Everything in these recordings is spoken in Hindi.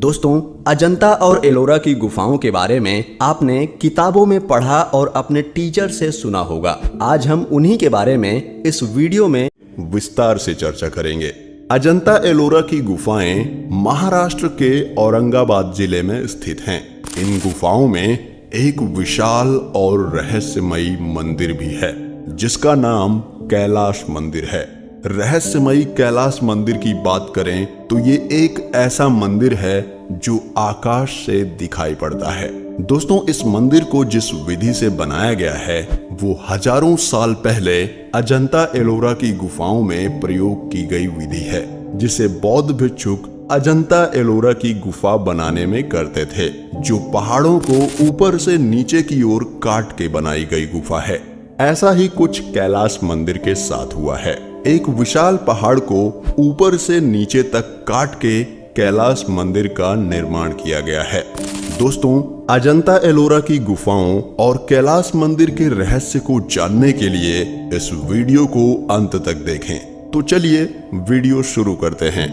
दोस्तों, अजंता और एलोरा की गुफाओं के बारे में आपने किताबों में पढ़ा और अपने टीचर से सुना होगा। आज हम उन्हीं के बारे में इस वीडियो में विस्तार से चर्चा करेंगे। अजंता एलोरा की गुफाएं महाराष्ट्र के औरंगाबाद जिले में स्थित हैं। इन गुफाओं में एक विशाल और रहस्यमयी मंदिर भी है जिसका नाम कैलाश मंदिर है। रहस्यमयी कैलाश मंदिर की बात करें तो ये एक ऐसा मंदिर है जो आकाश से दिखाई पड़ता है। दोस्तों, इस मंदिर को जिस विधि से बनाया गया है वो हजारों साल पहले अजंता एलोरा की गुफाओं में प्रयोग की गई विधि है, जिसे बौद्ध भिक्षुक अजंता एलोरा की गुफा बनाने में करते थे, जो पहाड़ों को ऊपर से नीचे की ओर काट के बनाई गई गुफा है। ऐसा ही कुछ कैलाश मंदिर के साथ हुआ है। एक विशाल पहाड़ को ऊपर से नीचे तक काट के कैलाश मंदिर का निर्माण किया गया है। दोस्तों, अजंता एलोरा की गुफाओं और कैलाश मंदिर के रहस्य को जानने के लिए इस वीडियो को अंत तक देखें। तो चलिए वीडियो शुरू करते हैं।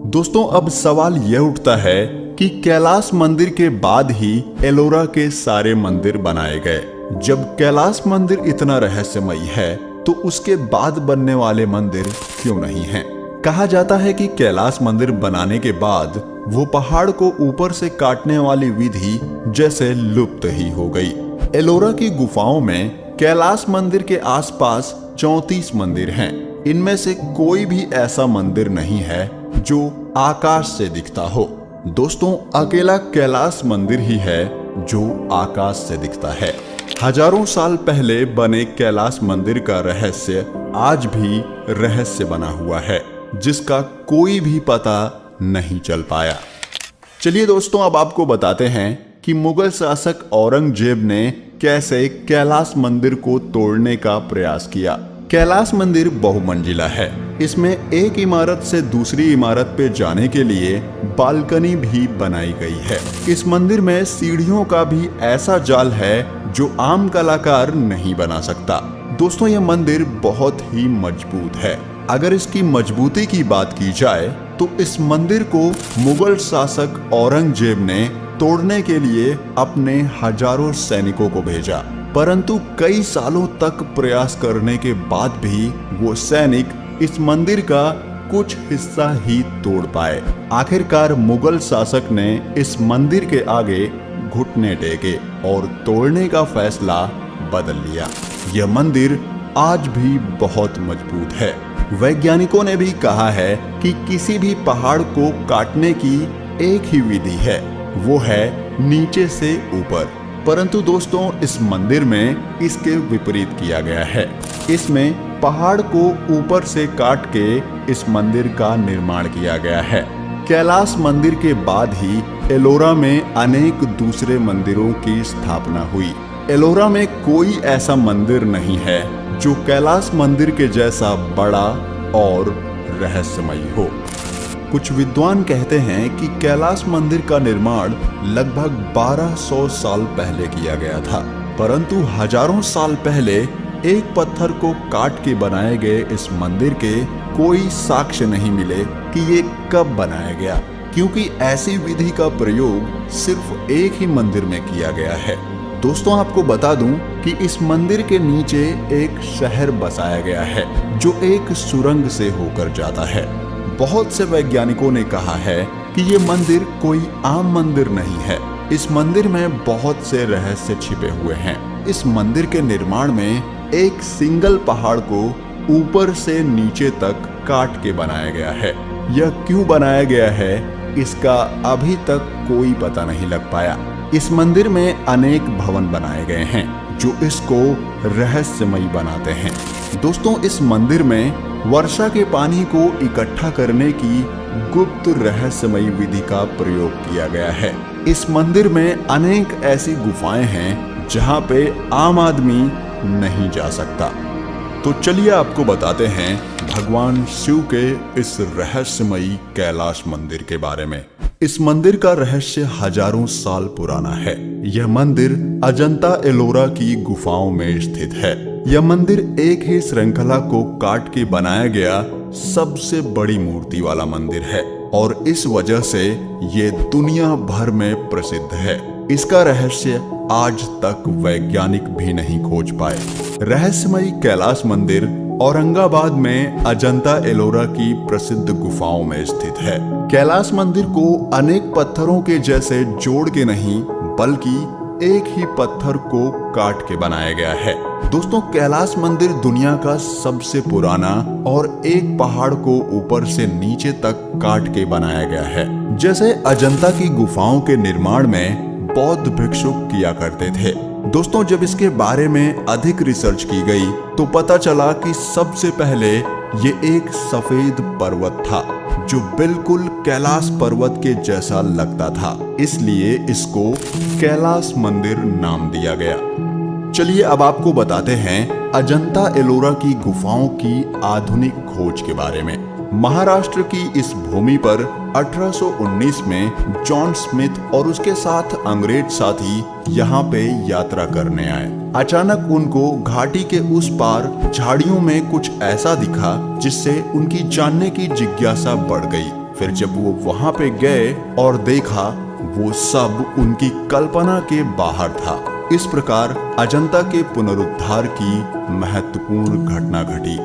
दोस्तों, अब सवाल यह उठता है कि कैलाश मंदिर के बाद ही एलोरा के सारे मंदिर बनाए गए। जब कैलाश मंदिर इतना रहस्यमयी है तो उसके बाद बनने वाले मंदिर क्यों नहीं हैं? कहा जाता है कि कैलाश मंदिर बनाने के बाद वो पहाड़ को ऊपर से काटने वाली विधि जैसे लुप्त ही हो गई। एलोरा की गुफाओं में कैलाश मंदिर के आसपास 34 मंदिर हैं। इनमें से कोई भी ऐसा मंदिर नहीं है जो आकाश से दिखता हो। दोस्तों, अकेला कैलाश मंदिर ही है जो आकाश से दिखता है। हजारों साल पहले बने कैलाश मंदिर का रहस्य आज भी रहस्य बना हुआ है, जिसका कोई भी पता नहीं चल पाया। चलिए दोस्तों, अब आपको बताते हैं कि मुगल शासक औरंगजेब ने कैसे कैलाश मंदिर को तोड़ने का प्रयास किया। कैलाश मंदिर बहुमंजिला है। इसमें एक इमारत से दूसरी इमारत पे जाने के लिए बालकनी भी बनाई गई है। इस मंदिर में सीढ़ियों का भी ऐसा जाल है जो आम कलाकार नहीं बना सकता। दोस्तों, यह मंदिर बहुत ही मजबूत है। अगर इसकी मजबूती की बात की जाए तो इस मंदिर को मुगल शासक औरंगजेब ने तोड़ने के लिए अपने हजारों सैनिकों को भेजा, परंतु कई सालों तक प्रयास करने के बाद भी वो सैनिक इस मंदिर का कुछ हिस्सा ही तोड़ पाए। आखिरकार मुगल शासक ने इस मंदिर के आगे घुटने टेके और तोड़ने का फैसला बदल लिया। यह मंदिर आज भी बहुत मजबूत है। वैज्ञानिकों ने भी कहा है कि किसी भी पहाड़ को काटने की एक ही विधि है, वो है नीचे से ऊपर। परंतु दोस्तों, इस मंदिर में इसके विपरीत किया गया है। इसमें पहाड़ को ऊपर से काट के इस मंदिर का निर्माण किया गया है। कैलाश मंदिर के बाद ही एलोरा में अनेक दूसरे मंदिरों की स्थापना हुई। एलोरा में कोई ऐसा मंदिर नहीं है जो कैलाश मंदिर के जैसा बड़ा और रहस्यमयी हो। कुछ विद्वान कहते हैं कि कैलाश मंदिर का निर्माण लगभग 1200 साल पहले किया गया था, परंतु हजारों साल पहले एक पत्थर को काट के बनाए गए इस मंदिर के कोई साक्ष्य नहीं मिले कि ये कब बनाया गया, क्योंकि ऐसी विधि का प्रयोग सिर्फ एक ही मंदिर में किया गया है। दोस्तों, आपको बता दूं कि इस मंदिर के नीचे एक शहर बसाया गया है जो एक सुरंग से होकर जाता है। बहुत से वैज्ञानिकों ने कहा है कि ये मंदिर कोई आम मंदिर नहीं है। इस मंदिर में बहुत से रहस्य छिपे हुए हैं। इस मंदिर के निर्माण में एक सिंगल पहाड़ को ऊपर से नीचे तक काट के बनाया गया है। यह क्यों बनाया गया है, इसका अभी तक कोई पता नहीं लग पाया। इस मंदिर में अनेक भवन बनाए गए हैं जो इसको रहस्यमयी बनाते हैं। दोस्तों, इस मंदिर में वर्षा के पानी को इकट्ठा करने की गुप्त रहस्यमयी विधि का प्रयोग किया गया है। इस मंदिर में अनेक ऐसी गुफाएं हैं जहां पे आम आदमी नहीं जा सकता। तो चलिए आपको बताते हैं भगवान शिव के इस रहस्यमयी कैलाश मंदिर के बारे में। इस मंदिर का रहस्य हजारों साल पुराना है। यह मंदिर अजंता एलोरा की गुफाओं में स्थित है। यह मंदिर एक ही श्रृंखला को काट के बनाया गया सबसे बड़ी मूर्ति वाला मंदिर है और इस वजह से ये दुनिया भर में प्रसिद्ध है। इसका रहस्य आज तक वैज्ञानिक भी नहीं खोज पाए। रहस्यमयी कैलाश मंदिर औरंगाबाद में अजंता एलोरा की प्रसिद्ध गुफाओं में स्थित है। कैलाश मंदिर को अनेक पत्थरों के जैसे जोड़ के नहीं बल्कि एक ही पत्थर को काट के बनाया गया है। दोस्तों, कैलाश मंदिर दुनिया का सबसे पुराना और एक पहाड़ को ऊपर से नीचे तक काट के बनाया गया है। जैसे अजंता की गुफाओं के निर्माण में बौद्ध भिक्षुक किया करते थे। दोस्तों, जब इसके बारे में अधिक रिसर्च की गई तो पता चला कि सबसे पहले ये एक सफेद पर्वत था जो बिल्कुल कैलाश पर्वत के जैसा लगता था, इसलिए इसको कैलाश मंदिर नाम दिया गया। चलिए अब आपको बताते हैं अजंता एलोरा की गुफाओं की आधुनिक खोज के बारे में। महाराष्ट्र की इस भूमि पर 1819 में जॉन स्मिथ और उसके साथ अंग्रेज साथी यहाँ पे यात्रा करने आए। अचानक उनको घाटी के उस पार झाड़ियों में कुछ ऐसा दिखा जिससे उनकी जानने की जिज्ञासा बढ़ गई। फिर जब वो वहाँ पे गए और देखा, वो सब उनकी कल्पना के बाहर था। इस प्रकार अजंता के पुनरुद्धार की महत्वपूर्ण घटना घटी।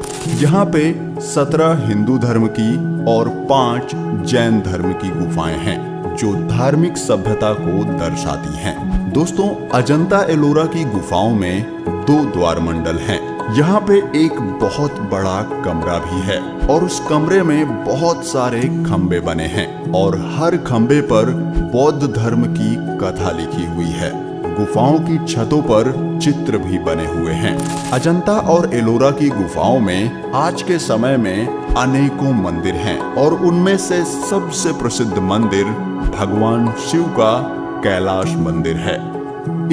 यहाँ पे 17 हिंदू धर्म की और 5 जैन धर्म की गुफाएं हैं जो धार्मिक सभ्यता को दर्शाती हैं। दोस्तों, अजंता एलोरा की गुफाओं में 2 द्वार मंडल हैं। यहाँ पे एक बहुत बड़ा कमरा भी है और उस कमरे में बहुत सारे खंबे बने हैं और हर खंबे पर बौद्ध धर्म की कथा लिखी हुई है। गुफाओं की छतों पर चित्र भी बने हुए हैं। अजंता और एलोरा की गुफाओं में आज के समय में अनेकों मंदिर हैं और उनमें से सबसे प्रसिद्ध मंदिर भगवान शिव का कैलाश मंदिर है।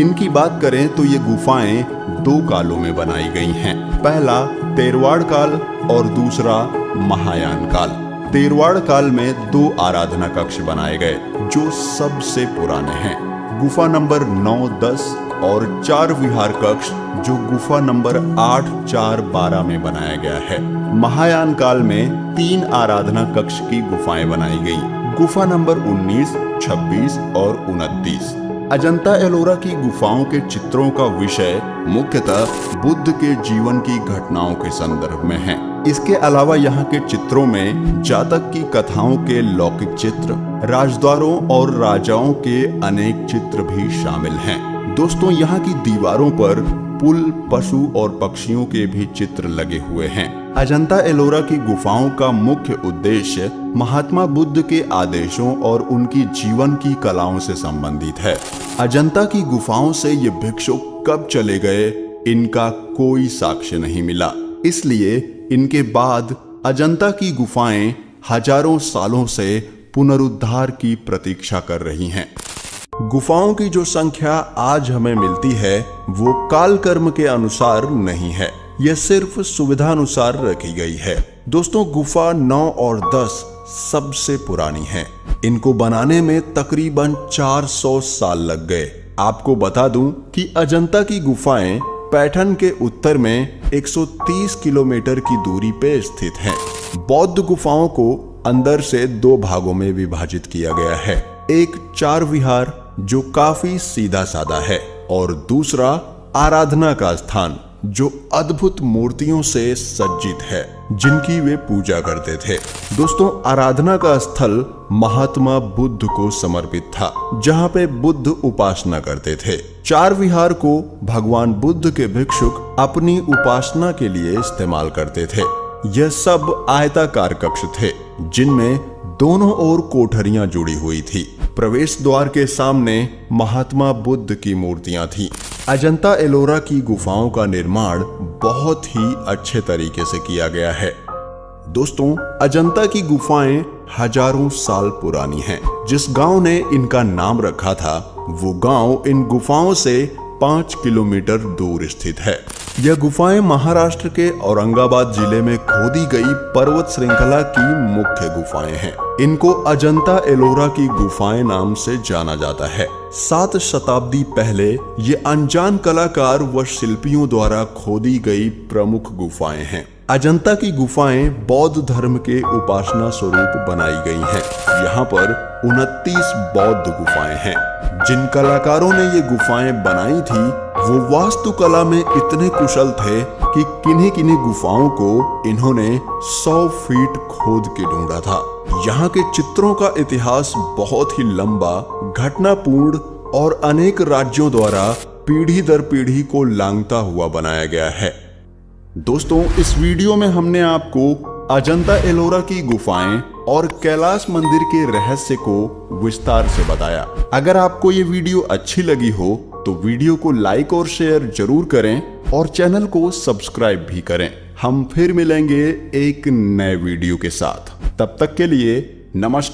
इनकी बात करें तो ये गुफाएं 2 कालों में बनाई गई हैं। पहला तेरवाड़ काल और दूसरा महायान काल। तेरवाड़ काल में 2 आराधना कक्ष बनाए गए जो सबसे पुराने हैं। गुफा नंबर 9, 10 और 4 विहार कक्ष जो गुफा नंबर 8, 4, 12 में बनाया गया है। महायान काल में 3 आराधना कक्ष की गुफाएं बनाई गई। गुफा नंबर 19, 26 और 29। अजंता एलोरा की गुफाओं के चित्रों का विषय मुख्यतः बुद्ध के जीवन की घटनाओं के संदर्भ में है। इसके अलावा यहाँ के चित्रों में जातक की कथाओं के लौकिक चित्र, राजद्वारों और राजाओं के अनेक चित्र भी शामिल हैं। दोस्तों, यहाँ की दीवारों पर पुल, पशु और पक्षियों के भी चित्र लगे हुए हैं। अजंता एलोरा की गुफाओं का मुख्य उद्देश्य महात्मा बुद्ध के आदेशों और उनकी जीवन की कलाओं से संबंधित है। अजंता की गुफाओं से ये भिक्षुक कब चले गए, इनका कोई साक्ष्य नहीं मिला। इसलिए इनके बाद अजंता की गुफाएं हजारों सालों से पुनरुद्धार की प्रतीक्षा कर रही हैं। गुफाओं की जो संख्या आज हमें मिलती है वो काल कर्म के अनुसार नहीं है, यह सिर्फ सुविधानुसार रखी गई है। दोस्तों, गुफा 9 और 10 सबसे पुरानी है। इनको बनाने में तकरीबन 400 साल लग गए। आपको बता दूं कि अजंता की गुफाएं पैठन के उत्तर में 130 किलोमीटर की दूरी पे स्थित हैं। बौद्ध गुफाओं को अंदर से 2 भागों में विभाजित किया गया है। एक 4 विहार जो काफी सीधा साधा है और दूसरा आराधना का स्थान जो अद्भुत मूर्तियों से सज्जित है जिनकी वे पूजा करते थे। दोस्तों, आराधना का स्थल महात्मा बुद्ध को समर्पित था जहाँ पे बुद्ध उपासना करते थे। 4 विहार को भगवान बुद्ध के भिक्षुक अपनी उपासना के लिए इस्तेमाल करते थे। यह सब आयताकार कक्ष थे जिनमें दोनों ओर कोठरियां जुड़ी हुई थी। प्रवेश द्वार के सामने महात्मा बुद्ध की मूर्तियां थीं। अजंता एलोरा की गुफाओं का निर्माण बहुत ही अच्छे तरीके से किया गया है। दोस्तों, अजंता की गुफाएं हजारों साल पुरानी हैं। जिस गांव ने इनका नाम रखा था वो गांव इन गुफाओं से 5 किलोमीटर दूर स्थित है। यह गुफाएं महाराष्ट्र के औरंगाबाद जिले में खोदी गई पर्वत श्रृंखला की मुख्य गुफाएं हैं। इनको अजंता एलोरा की गुफाएं नाम से जाना जाता है। 7 शताब्दी पहले ये अनजान कलाकार व शिल्पियों द्वारा खोदी गई प्रमुख गुफाएं हैं। अजंता की गुफाएं बौद्ध धर्म के उपासना स्वरूप बनाई गई हैं। यहाँ पर 29 बौद्ध गुफाएं हैं। जिन कलाकारों ने ये गुफाएं बनाई थी वो वास्तुकला में इतने कुशल थे कि किन्हीं किन्हीं गुफाओं को इन्होंने 100 फीट खोद के ढूंढा था। यहाँ के चित्रों का इतिहास बहुत ही लंबा, घटनापूर्ण और अनेक राज्यों द्वारा पीढ़ी दर पीढ़ी को लांघता हुआ बनाया गया है। दोस्तों, इस वीडियो में हमने आपको अजंता एलोरा की गुफाएं और कैलाश मंदिर के रहस्य को विस्तार से बताया। अगर आपको ये वीडियो अच्छी लगी हो तो वीडियो को लाइक और शेयर जरूर करें और चैनल को सब्सक्राइब भी करें। हम फिर मिलेंगे एक नए वीडियो के साथ। तब तक के लिए नमस्कार।